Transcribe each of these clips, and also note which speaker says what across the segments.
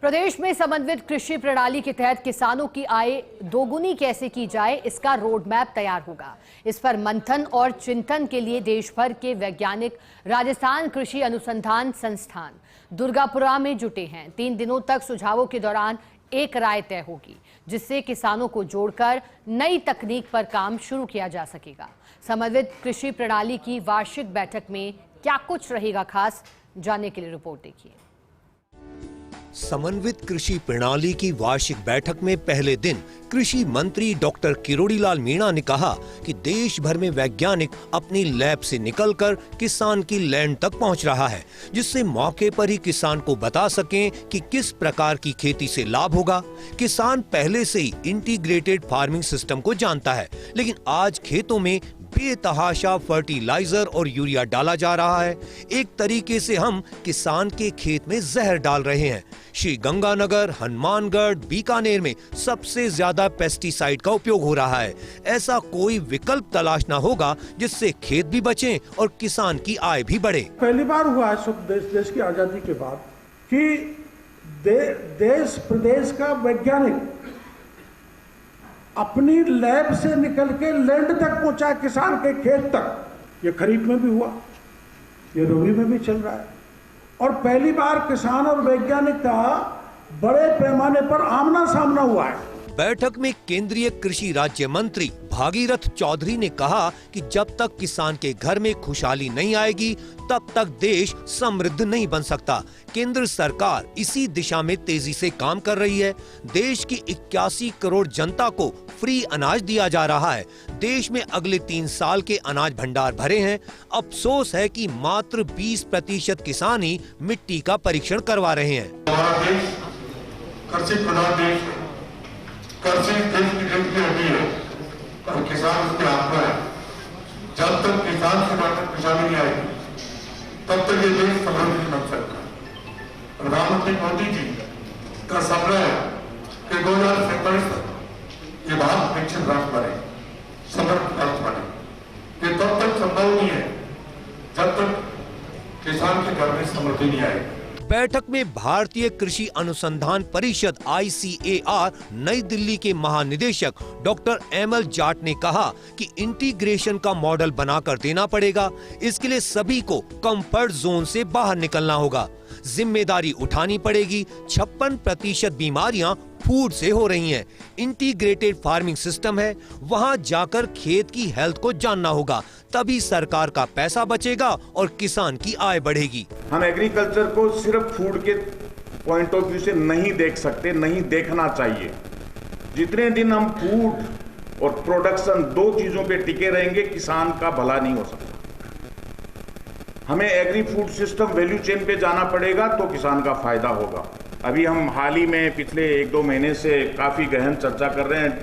Speaker 1: प्रदेश में समन्वित कृषि प्रणाली के तहत किसानों की आय दोगुनी कैसे की जाए, इसका रोड मैप तैयार होगा। इस पर मंथन और चिंतन के लिए देश भर के वैज्ञानिक राजस्थान कृषि अनुसंधान संस्थान दुर्गापुरा में जुटे हैं। 3 दिनों तक सुझावों के दौरान एक राय तय होगी, जिससे किसानों को जोड़कर नई तकनीक पर काम शुरू किया जा सकेगा। समन्वित कृषि प्रणाली की वार्षिक बैठक में क्या कुछ रहेगा खास, जानने के लिए रिपोर्ट देखिए।
Speaker 2: समन्वित कृषि प्रणाली की वार्षिक बैठक में पहले दिन कृषि मंत्री डॉक्टर किरोड़ीलाल मीणा ने कहा कि देश भर में वैज्ञानिक अपनी लैब से निकलकर किसान की लैंड तक पहुंच रहा है, जिससे मौके पर ही किसान को बता सकें कि किस प्रकार की खेती से लाभ होगा। किसान पहले से ही इंटीग्रेटेड फार्मिंग सिस्टम को जानता है, लेकिन आज खेतों में बेतहाशा फर्टिलाइजर और यूरिया डाला जा रहा है। एक तरीके से हम किसान के खेत में जहर डाल रहे हैं। श्री गंगानगर, हनुमानगढ़, बीकानेर में सबसे ज्यादा पेस्टिसाइड का उपयोग हो रहा है। ऐसा कोई विकल्प तलाशना होगा जिससे खेत भी बचे और किसान की आय भी बढ़े।
Speaker 3: पहली बार हुआ है सब देश की आजादी के बाद कि देश प्रदेश का वैज्ञानिक अपनी लैब से निकल के लैंड तक पहुंचा, किसान के खेत तक। ये खरीफ में भी हुआ, ये रबी में भी चल रहा है, और पहली बार किसान और वैज्ञानिक का बड़े पैमाने पर आमना सामना हुआ है।
Speaker 2: बैठक में केंद्रीय कृषि राज्य मंत्री भागीरथ चौधरी ने कहा कि जब तक किसान के घर में खुशहाली नहीं आएगी, तब तक देश समृद्ध नहीं बन सकता। केंद्र सरकार इसी दिशा में तेजी से काम कर रही है। देश की 81 करोड़ जनता को फ्री अनाज दिया जा रहा है। देश में अगले 3 साल के अनाज भंडार भरे हैं। अफसोस है कि मात्र 20% किसान ही मिट्टी का परीक्षण करवा रहे हैं।
Speaker 4: हमारा देश कृषि प्रधान देश है, कृषि देश की रीढ़ की हड्डी है और किसान उसके हाथ में है। जब तक किसान की बात किसानी नहीं आएगी, तब तक ये देश समृद्ध नहीं बन सकता। प्रधानमंत्री मोदी जी का सपना है कि 2047 तक ये भारत विकसित राष्ट्र बने, समृद्ध राष्ट्र बने। ये तब तक संभव नहीं है जब तक किसान के घर में समृद्धि नहीं आएगी।
Speaker 2: बैठक में भारतीय कृषि अनुसंधान परिषद ICAR नई दिल्ली के महानिदेशक डॉक्टर ML जाट ने कहा कि इंटीग्रेशन का मॉडल बनाकर देना पड़ेगा। इसके लिए सभी को कंफर्ट जोन से बाहर निकलना होगा, जिम्मेदारी उठानी पड़ेगी। 56% बीमारियां फूड से हो रही हैं। इंटीग्रेटेड फार्मिंग सिस्टम है, वहां जाकर खेत की हेल्थ को जानना होगा, तभी सरकार का पैसा बचेगा और किसान की आय बढ़ेगी।
Speaker 5: हम एग्रीकल्चर को सिर्फ फूड के पॉइंट ऑफ व्यू से नहीं देख सकते, नहीं देखना चाहिए। जितने दिन हम फूड और प्रोडक्शन 2 चीजों पे टिके रहेंगे, किसान का भला नहीं हो सकता। हमें agri food system value chain पे जाना पड़ेगा, तो किसान का फायदा होगा। अभी हम हाल ही में पिछले 1-2 महीने से काफी गहन चर्चा कर रहे हैं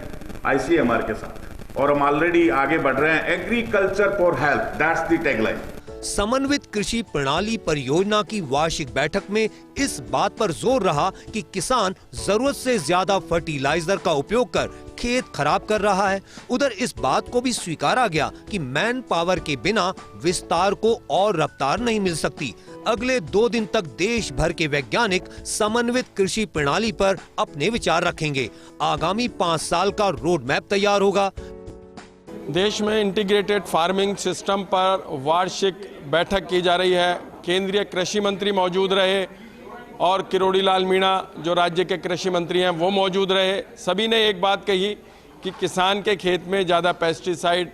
Speaker 5: ICMR के साथ, और हम ऑलरेडी आगे बढ़ रहे हैं। Agriculture for health, that's the tagline.
Speaker 2: समन्वित कृषि प्रणाली परियोजना की वार्षिक बैठक में इस बात पर जोर रहा कि किसान जरूरत से ज्यादा फर्टिलाइजर का उपयोग कर खेत खराब कर रहा है। उधर इस बात को भी स्वीकारा गया कि मैन पावर के बिना विस्तार को और रफ्तार नहीं मिल सकती। अगले 2 दिन तक देश भर के वैज्ञानिक समन्वित कृषि प्रणाली पर अपने विचार रखेंगे। आगामी 5 साल का रोड मैप तैयार होगा।
Speaker 6: देश में इंटीग्रेटेड फार्मिंग सिस्टम पर वार्षिक बैठक की जा रही है। केंद्रीय कृषि मंत्री मौजूद रहे और किरोड़ीलाल मीणा जो राज्य के कृषि मंत्री हैं वो मौजूद रहे। सभी ने एक बात कही कि किसान के खेत में ज़्यादा पेस्टिसाइड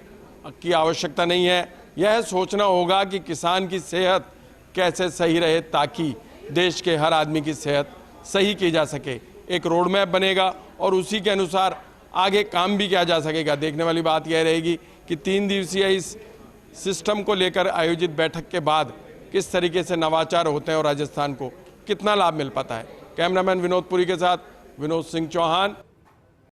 Speaker 6: की आवश्यकता नहीं है। यह सोचना होगा कि किसान की सेहत कैसे सही रहे ताकि देश के हर आदमी की सेहत सही की जा सके। एक रोड मैप बनेगा और उसी के अनुसार आगे काम भी किया जा सकेगा। देखने वाली बात यह रहेगी कि 3 दिवसीय इस सिस्टम को लेकर आयोजित बैठक के बाद किस तरीके से नवाचार होते हैं और राजस्थान को कितना लाभ मिल पाता है। कैमरामैन विनोद पुरी के साथ विनोद सिंह चौहान।